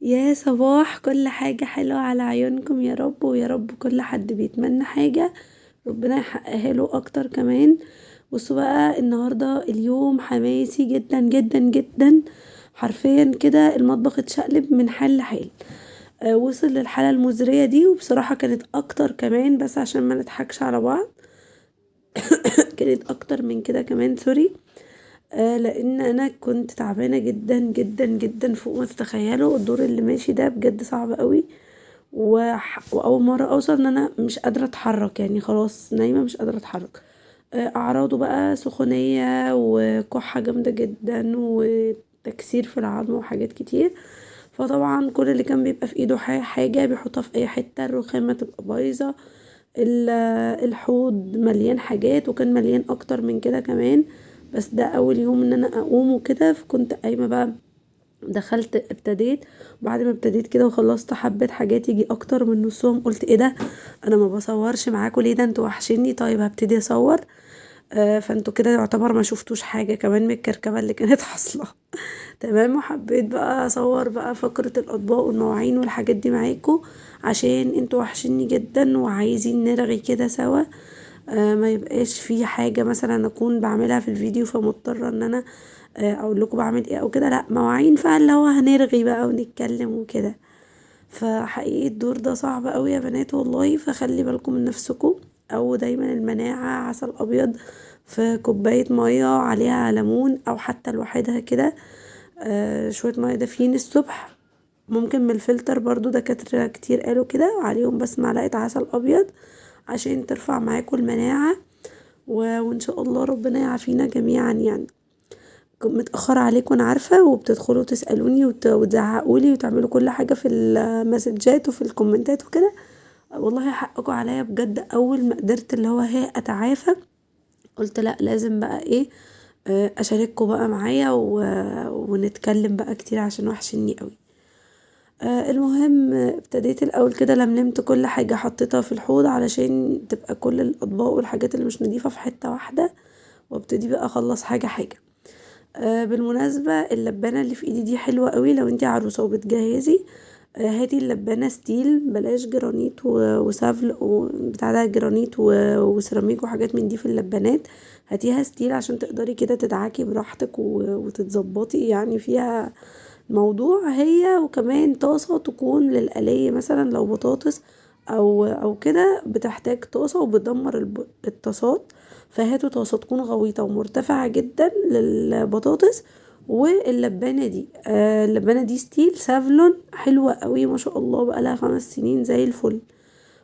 يا صباح كل حاجة حلوة على عيونكم يا رب، ويا رب كل حد بيتمنى حاجة ربنا يحققها له اكتر كمان. بصوا بقى النهاردة اليوم حماسي جدا جدا جدا. حرفيا كده المطبخ اتشقلب من حال لحال. وصل للحالة المزرية دي، وبصراحة كانت اكتر كمان، بس عشان ما نضحكش على بعض كانت اكتر من كده كمان، سوري. لان انا كنت تعبانه جدا جدا جدا فوق ما تتخيلوا. الدور اللي ماشي ده بجد صعب قوي. واول مره اوصل ان انا مش قادره اتحرك، يعني خلاص نايمه مش قادره اتحرك. اعراضه بقى سخونيه وكحه جامده جدا وتكسير في العظم وحاجات كتير. فطبعا كل اللي كان بيبقى في ايده حاجه بيحطها في اي حته، الرخامه تبقى بايظه. ال- الحوض مليان حاجات، وكان مليان اكتر من كده كمان. بس ده اول يوم ان انا اقوم وكده، فكنت قايمه بقى. دخلت ابتديت. بعد ما ابتديت كده وخلصت حبة حاجات يجي اكتر من نصهم، قلت ايه ده؟ انا ما بصورش معاكم ليه؟ ده انتوا وحشيني. طيب هبتدي اصور. فانتوا كده يعتبر ما شفتوش حاجة كمان من الكركبة اللي كانت حاصلة. تمام. وحبيت بقى اصور بقى فقرة الاطباق والمواعين والحاجات دي معاكم، عشان انتوا وحشيني جدا وعايزين نرغي كده سوا. ما يبقاش في حاجة مثلا اكون بعملها في الفيديو فمضطرة ان انا اقول لكم بعمل ايه او كده. لا، مواعين فاللي هو هنرغي بقى ونتكلم وكده. فحقيقي الدور ده صعب قوي يا بنات والله، فخلي بالكم من نفسكم. او دايما المناعة عسل ابيض في كوباية مية عليها ليمون، او حتى لوحدها كده. شوية مية دافيين الصبح. ممكن من الفلتر برضو، دكاترة كتير قالوا كده، عليهم بس معلقة عسل ابيض عشان ترفع معاكم المناعة. وان شاء الله ربنا يعافينا جميعا يعني. متأخر عليكم انا عارفة، وبتدخلوا تسألوني وتزعقولي وتعملوا كل حاجة في المسجات وفي الكومنتات وكده. والله حقكم عليا بجد. اول ما قدرت اللي هو اتعافى، قلت لا لازم بقى ايه، اشارككم بقى معايا ونتكلم بقى كتير عشان وحشني قوي. المهم ابتديت الاول كده، لملمت كل حاجة حطيتها في الحوض علشان تبقى كل الاطباق والحاجات اللي مش نظيفة في حتة واحدة. وابتدي بقى اخلص حاجة حاجة. بالمناسبة اللبانة اللي في ايدي دي حلوة قوي لو انتي عروسة وبتجهزي. هاتي اللبانة ستيل، بلاش جرانيت وسافل بتاع ده، جرانيت وسيراميك وحاجات من دي في اللبانات. هاتيها ستيل عشان تقدري كده تدعكي براحتك وتتظبطي يعني فيها موضوع. هي وكمان طاسة تكون للقلي، مثلا لو بطاطس او كده بتحتاج طاسة وبتدمر الطاسات. فهاتوا طاسة تكون غويطة ومرتفعة جدا للبطاطس. واللبانة دي اللبانة دي ستيل سافلون حلوة قوي ما شاء الله، بقالها 5 سنين زي الفل.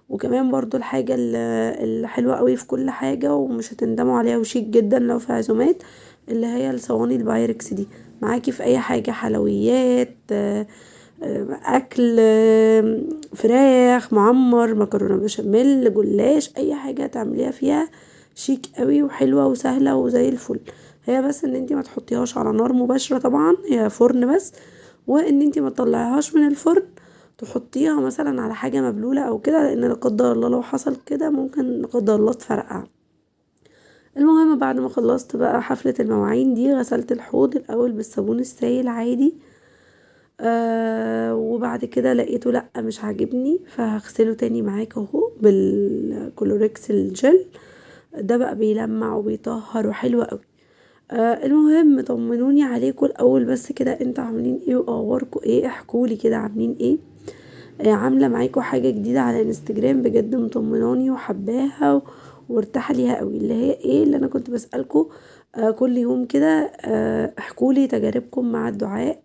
وكمان برضو الحاجة الحلوة قوي في كل حاجة ومش هتندموا عليها وشيك جدا لو في عزومات، اللي هي الصواني البايركس دي. معاكي في اي حاجة، حلويات، اكل، فراخ معمر، مكرونة بشاميل، جلاش، اي حاجة تعمليها فيها شيك قوي وحلوة وسهلة وزي الفل. هي بس ان انتي ما تحطيهاش على نار مباشرة، طبعا هي فرن بس. وان انتي ما تطلعيهاش من الفرن، تحطيها مثلا على حاجة مبلولة او كده، لان لا قدر الله لو حصل كده ممكن لا قدر الله تفرقع. المهم بعد ما خلصت بقى حفلة المواعين دي، غسلت الحوض الاول بالصابون السائل عادي. وبعد كده لقيته لأ مش عاجبني، فهغسله تاني معاك اهو بالكلوريكس الجل. ده بقى بيلمع وبيطهر وحلو قوي. المهم طمنوني عليكم الاول بس كده، انتوا عاملين ايه واخباركم ايه؟ احكولي كده عاملين ايه. عامله معاكم حاجه جديده على انستجرام بجد مطمناني وحباها وارتاحه ليها قوي، اللي هي ايه اللي انا كنت بسألكم كل يوم كده. احكولي تجاربكم مع الدعاء.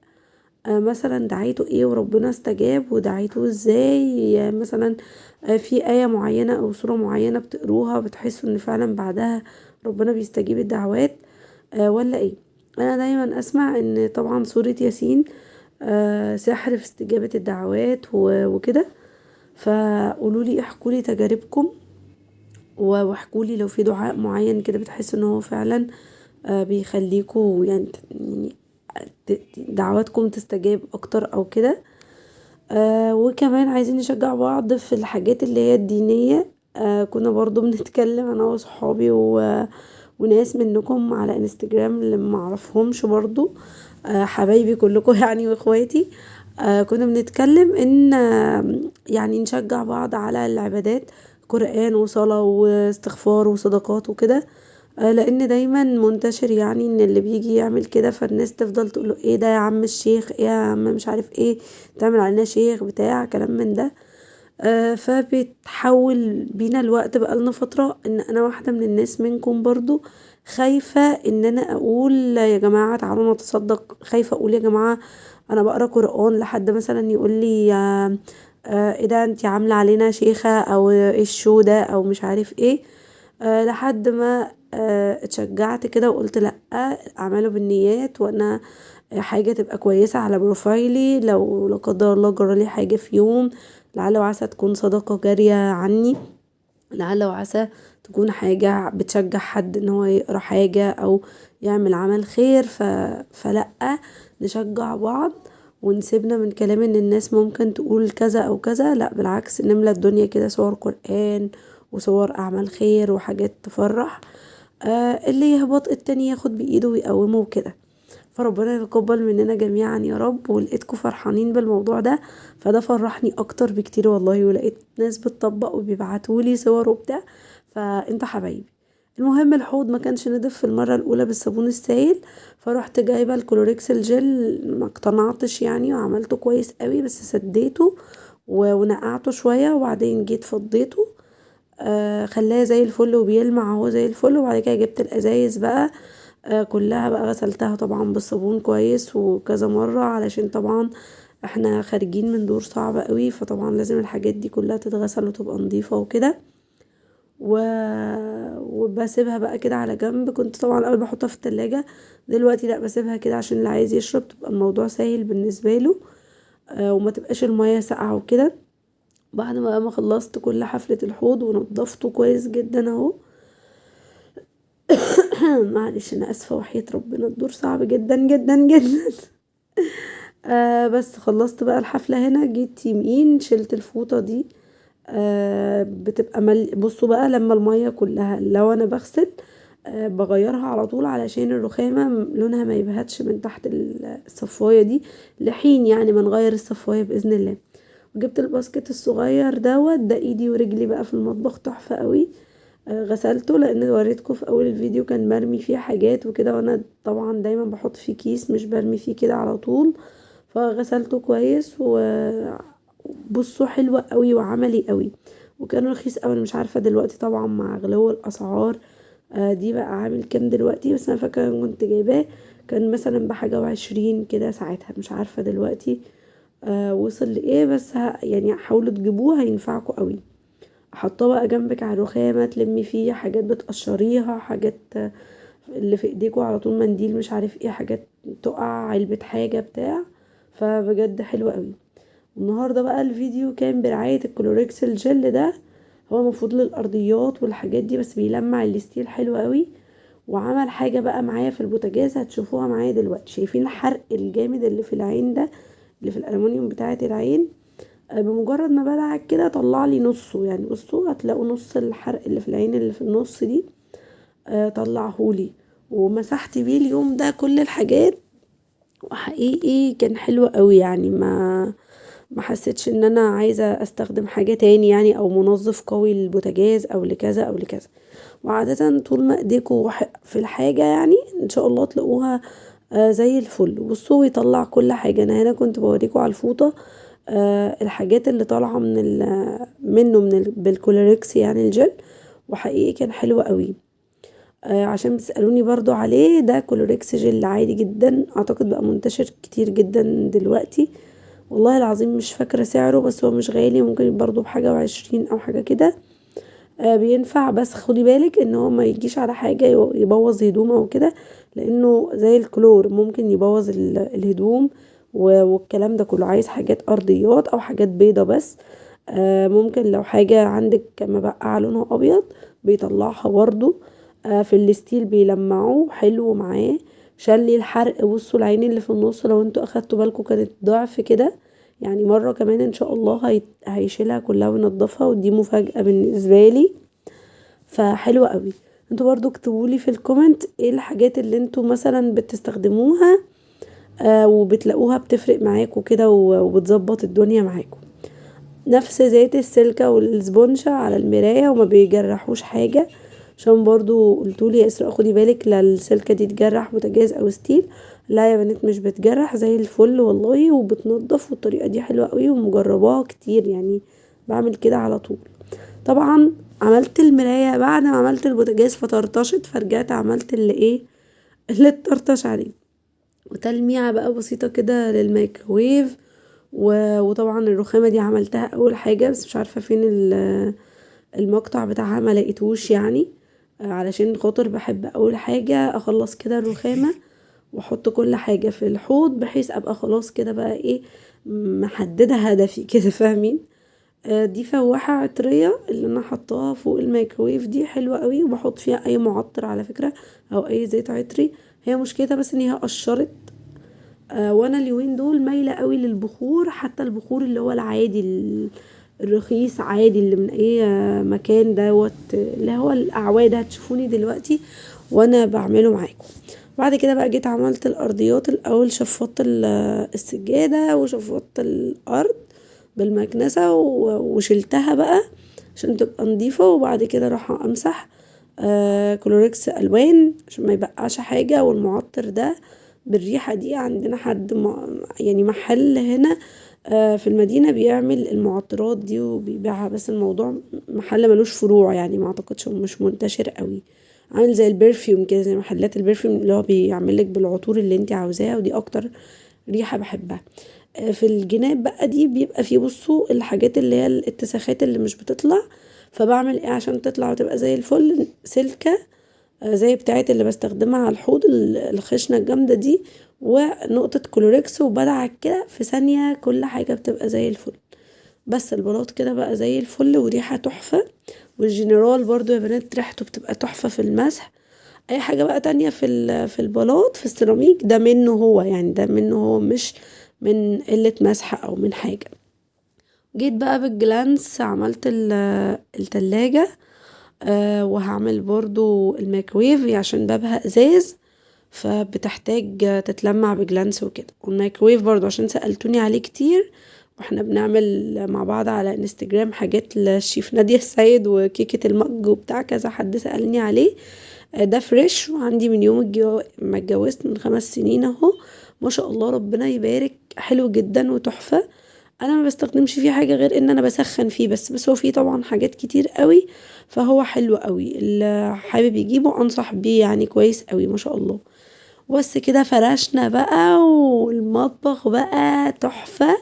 مثلا دعيته ايه وربنا استجاب، ودعيته ازاي مثلا. في آية معينة او سورة معينة بتقروها بتحسوا ان فعلا بعدها ربنا بيستجيب الدعوات، ولا ايه؟ انا دايما اسمع ان طبعا سورة ياسين سحر في استجابة الدعوات وكده. فقولولي احكولي تجاربكم، واحكولي لو في دعاء معين كده بتحسوا ان هو فعلا بيخليكوا يعني دعواتكم تستجاب اكتر او كده. وكمان عايزين نشجع بعض في الحاجات اللي هي الدينية. كنا برضو بنتكلم انا وصحابي وناس منكم على انستجرام اللي معرفهمش برضو. حبايبي كلكم يعني واخواتي. كنا بنتكلم ان يعني نشجع بعض على العبادات، قرآن وصلاة واستغفار وصدقات وكده. لان دايما منتشر يعني ان اللي بيجي يعمل كده فالناس تفضل تقوله ايه ده يا عم الشيخ، ايه يا عم مش عارف ايه، تعمل علينا شيخ بتاع كلام من ده. فبتحول بينا الوقت بقالنا فترة ان انا واحدة من الناس منكم برضو خايفة ان انا اقول يا جماعة تعالوا نتصدق، خايفة اقول يا جماعة انا بقرا قرآن، لحد مثلا يقول لي ايه ده انتي عاملة علينا شيخة او ايه الشو ده او مش عارف ايه. لحد ما اتشجعت كده وقلت لأ، اعمله بالنيات، وانا حاجة تبقى كويسة على بروفايلي، لو لا قدر الله جرالي حاجة في يوم لعل وعسى تكون صدقة جارية عني، لعل وعسى تكون حاجة بتشجع حد ان هو يقرا حاجة او يعمل عمل خير. فلأ، نشجع بعض ونسيبنا من كلام ان الناس ممكن تقول كذا او كذا. لأ بالعكس، نملى الدنيا كده صور قرآن وصور اعمال خير وحاجات تفرح. اللي يهبط التاني ياخد بايده ويقومه وكده. فربنا يتقبل مننا جميعا يا رب. ولقيتكم فرحانين بالموضوع ده فده فرحني اكتر بكتير والله، ولقيت ناس بتطبق وبيبعتولي صور وبتاع، فانت حبايبي. المهم الحوض ما كانش نضف في المرة الاولى بالصابون السائل، فروحت جايبة الكلوريكس الجل، ما اقتنعتش يعني وعملته كويس قوي بس سديته ونقعته شوية وبعدين جيت فضيته. خلاه زي الفل وبيلمع اهو زي الفل. وبعد كده جبت الازايز بقى كلها بقى غسلتها طبعا بالصابون كويس وكذا مرة، علشان طبعا احنا خارجين من دور صعب قوي، فطبعا لازم الحاجات دي كلها تتغسل وتبقى نظيفة وكده. و... وبسيبها بقى كده على جنب. كنت طبعا الاول بحطها في التلاجة، دلوقتي لا بسيبها كده عشان اللي عايز يشرب تبقى الموضوع سهل بالنسبة له. وما تبقاش المية ساقعة وكده. بعد ما خلصت كل حفلة الحوض ونضفته كويس جدا اهو. معلش انا اسفة وحياة ربنا الدور صعب جدا جدا جدا. بس خلصت بقى الحفلة هنا، جيت يمين شلت الفوطة دي. بتبقى بصوا بقى لما المية كلها لو انا بغسل بغيرها على طول علشان الرخامة لونها ما يبهتش من تحت الصفاية دي، لحين يعني ما نغير الصفاية بإذن الله. وجبت الباسكت الصغير ده ايدي ورجلي بقى في المطبخ تحفة قوي. غسلته لان وريتكم في اول الفيديو كان مرمي فيه حاجات وكده، وانا طبعا دايما بحط فيه كيس مش برمي فيه كده على طول. فغسلته كويس وبصوا حلوة قوي وعملي قوي، وكان رخيص قوي. انا مش عارفة دلوقتي طبعا مع غلو الاسعار دي بقى عامل كام دلوقتي، بس انا فاكرة كنت جايباه كان مثلا بحاجة وعشرين كده ساعتها، مش عارفة دلوقتي وصل لايه. بس يعني حاولوا تجيبوه هينفعكوا قوي. حطاه بقى جنبك على الرخامة تلمي فيه حاجات بتقشريها، حاجات اللي في ايديكوا على طول منديل مش عارف ايه، حاجات تقع علبة حاجة بتاع. فبجد حلو قوي. النهاردة بقى الفيديو كان برعاية الكلوريكس الجل ده، هو مفروض للأرضيات والحاجات دي بس بيلمع الستيل حلو قوي. وعمل حاجة بقى معايا في البوتاجاز هتشوفوها معايا دلوقتي. شايفين الحرق الجامد اللي في العين ده، اللي في الألمونيوم بتاعة العين؟ بمجرد ما بدعك كده طلع لي نصه، يعني بصوا هتلاقوا نص الحرق اللي في العين اللي في النص دي طلعهولي. ومسحت بيه اليوم ده كل الحاجات، وحقيقي كان حلو قوي يعني. ما حسيتش ان انا عايزة استخدم حاجة تاني يعني، او منظف قوي للبوتاجاز او لكذا او لكذا. وعادة طول ما ايديكوا في الحاجة يعني ان شاء الله تلاقوها زي الفل. بصوا يطلع كل حاجة. انا هنا كنت بوريكوا على الفوطة الحاجات اللي طالعة منه بالكولوريكس يعني الجل، وحقيقي كان حلو قوي. عشان بتسألوني برضو عليه، ده كولوريكس جل عادي جدا، اعتقد بقى منتشر كتير جدا دلوقتي. والله العظيم مش فاكرة سعره بس هو مش غالي، ممكن برضو بحاجة وعشرين او حاجة كده. بينفع بس خدي بالك ان هو ما يجيش على حاجة يبوظ هدوم او كده، لانه زي الكلور ممكن يبوظ الهدوم والكلام ده كله. عايز حاجات ارضيات او حاجات بيضة بس. ممكن لو حاجة عندك مبقع لونها ابيض بيطلعها برضو. في الستيل بيلمعوه حلو معاه. شلي الحرق. بصوا العين اللي في النص لو انتوا اخدتوا بالكم كانت ضعف كده، يعني مرة كمان ان شاء الله هيشيلها كلها وينضفها، ودي مفاجأة بالنسبة لي. فحلوة قوي. انتوا برضو اكتبولي في الكومنت ايه الحاجات اللي انتوا مثلا بتستخدموها وبتلاقوها بتفرق معاكم كده وبتظبط الدنيا معاكم. نفس زيت السلكة والسبونشة على المراية وما بيجرحوش حاجة، عشان برضو قلتولي يا اسراء خدي بالك لا السلكة دي تجرح بوتاجاز او ستيل. لا يا بنات مش بتجرح زي الفل والله، وبتنضف، والطريقة دي حلوة قوي ومجرباها كتير يعني، بعمل كده على طول. طبعا عملت المراية بعد ما عملت البوتاجاز فطرطشت، فرجعت عملت اللي اتطرطش عليه، وتلميعة بقى بسيطة كده للميكروويف. وطبعا الرخامة دي عملتها اول حاجة، بس مش عارفة فين المقطع بتاعها ما لقيتوش يعني، علشان خاطر بحب اول حاجة اخلص كده الرخامة واحط كل حاجة في الحوض، بحيث ابقى خلاص كده بقى ايه محددة هدفي كده، فاهمين. دي فواحة عطرية اللي انا حطاها فوق الميكروويف، دي حلوة قوي، وبحط فيها اي معطر على فكرة او اي زيت عطري. هي مشكلتها بس ان هي قشرت، وانا اليومين دول مايله قوي للبخور، حتى البخور اللي هو العادي الرخيص عادي اللي من اي مكان دوت، اللي هو الاعواد، هتشوفوني دلوقتي وانا بعمله معاكم. بعد كده بقى جيت عملت الارضيات الاول، شفطت السجاده وشفطت الارض بالمكنسه وشلتها بقى عشان تبقى نظيفه، وبعد كده راح امسح كلوركس الوان عشان ما يبقاش حاجه. والمعطر ده بالريحة دي عندنا حد يعني محل هنا في المدينة بيعمل المعطرات دي وبيبيعها، بس الموضوع محل ملوش فروع يعني، ما اعتقدش مش منتشر قوي، عامل زي البرفيوم كده، زي محلات البرفيوم اللي هو بيعملك بالعطور اللي انت عاوزاها، ودي اكتر ريحة بحبها. في الجناب بقى دي بيبقى فيه بصوا الحاجات اللي هي الاتساخات اللي مش بتطلع، فبعمل ايه عشان تطلع وتبقى زي الفل؟ سلكة زي بتاعت اللي بستخدمها على الحوض، الخشنة الجامدة دي، ونقطة كلوريكس، وبدعك كده في ثانية كل حاجة بتبقى زي الفل. بس البلاط كده بقى زي الفل وريحة تحفة. والجنرال برضو يا بنات ريحته بتبقى تحفة في المسح. اي حاجة بقى تانية في البلاط في السيراميك ده منه هو يعني، ده منه هو مش من قلة مسح او من حاجة. جيت بقى بالجلانس عملت التلاجة، وهعمل برضو الميكرويف عشان بابها ازاز، فبتحتاج تتلمع بجلانس وكده. والميكرويف برضو عشان سألتوني عليه كتير، واحنا بنعمل مع بعض على انستجرام حاجات للشيف نادية السيد وكيكة المج وبتاع، كذا حد سألني عليه. ده فريش وعندي من يوم ما اتجوزت من 5 سنين اهو، ما شاء الله ربنا يبارك، حلو جدا وتحفة. انا ما بستخدمش فيه حاجة غير ان انا بسخن فيه بس هو فيه طبعا حاجات كتير قوي، فهو حلو قوي، اللي حابب يجيبه انصح بيه يعني، كويس قوي ما شاء الله. بس كده فرشنا بقى، والمطبخ بقى تحفة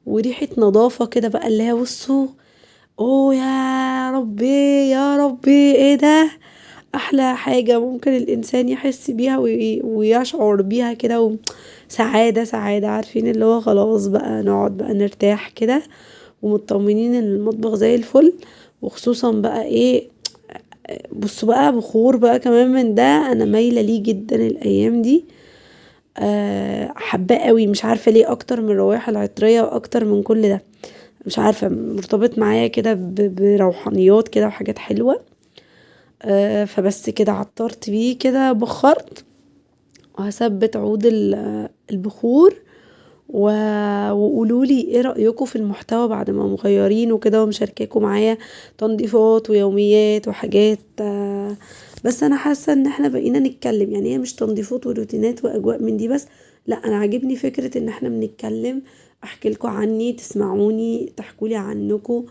وريحة نظافة كده بقى، اللي هي بصوا، اوه يا ربي يا ربي ايه ده، احلى حاجة ممكن الانسان يحس بيها ويشعر بيها كده، سعادة سعادة، عارفين اللي هو خلاص بقى نقعد بقى نرتاح كده ومطمنين ان المطبخ زي الفل. وخصوصا بقى ايه، بصوا بقى بخور بقى كمان من ده، انا مايلة ليه جدا الايام دي، حباه قوي، مش عارفة ليه، اكتر من الروائح العطرية واكتر من كل ده، مش عارفة مرتبط معايا كده بروحانيات كده وحاجات حلوة. فبس كده عطرت بيه كده، بخرت وهثبت عود البخور. وقولوا لي ايه رأيكم في المحتوى بعد ما مغيرين وكده، ومشاركاكم معايا تنظيفات ويوميات وحاجات. بس انا حاسه ان احنا بقينا نتكلم يعني، هي مش تنظيفات وروتينات واجواء من دي بس، لا انا عاجبني فكره ان احنا بنتكلم، احكي لكم عني، تسمعوني، تحكوا لي عنكم،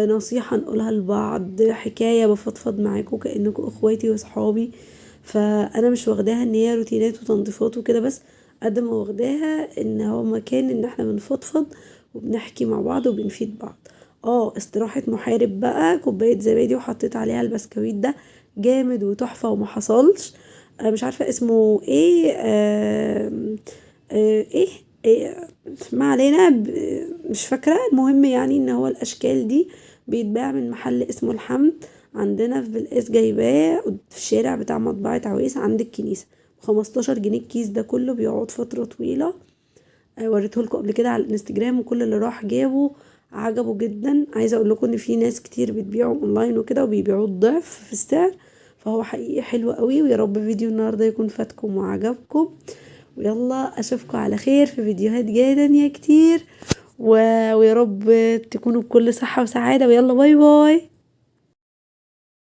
نصيحه نقولها لبعض، حكايه بفضفض معاكم كانكم اخواتي واصحابي. فانا مش واخداها ان هي روتينات وتنظيفات وكده بس، قد ما واخداها ان هو مكان ان احنا بنفضفض وبنحكي مع بعض وبنفيد بعض. استراحة محارب بقى، كوباية زبادي وحطيت عليها البسكويت ده، جامد وتحفة وما حصلش. مش عارفة اسمه ايه، ايه ايه ما علينا، مش فاكرة. المهم يعني ان هو الاشكال دي بيتباع من محل اسمه الحمد عندنا في بلقيس، جايباه في الشارع بتاع مطبعة عويس عند الكنيسة، 15 جنيه الكيس ده، كله بيقعد فترة طويلة. وريته لكم قبل كده على الانستجرام، وكل اللي راح جابه عجبه جدا. عايزه اقول لكم ان في ناس كتير بتبيعه اونلاين وكده وبيبيعوه الضعف في السعر، فهو حقيقي حلو قوي. ويا رب فيديو النهارده يكون فاتكم وعجبكم، ويلا اشوفكم على خير في فيديوهات جايه تانية كتير ويا رب تكونوا بكل صحه وسعاده، ويلا باي باي.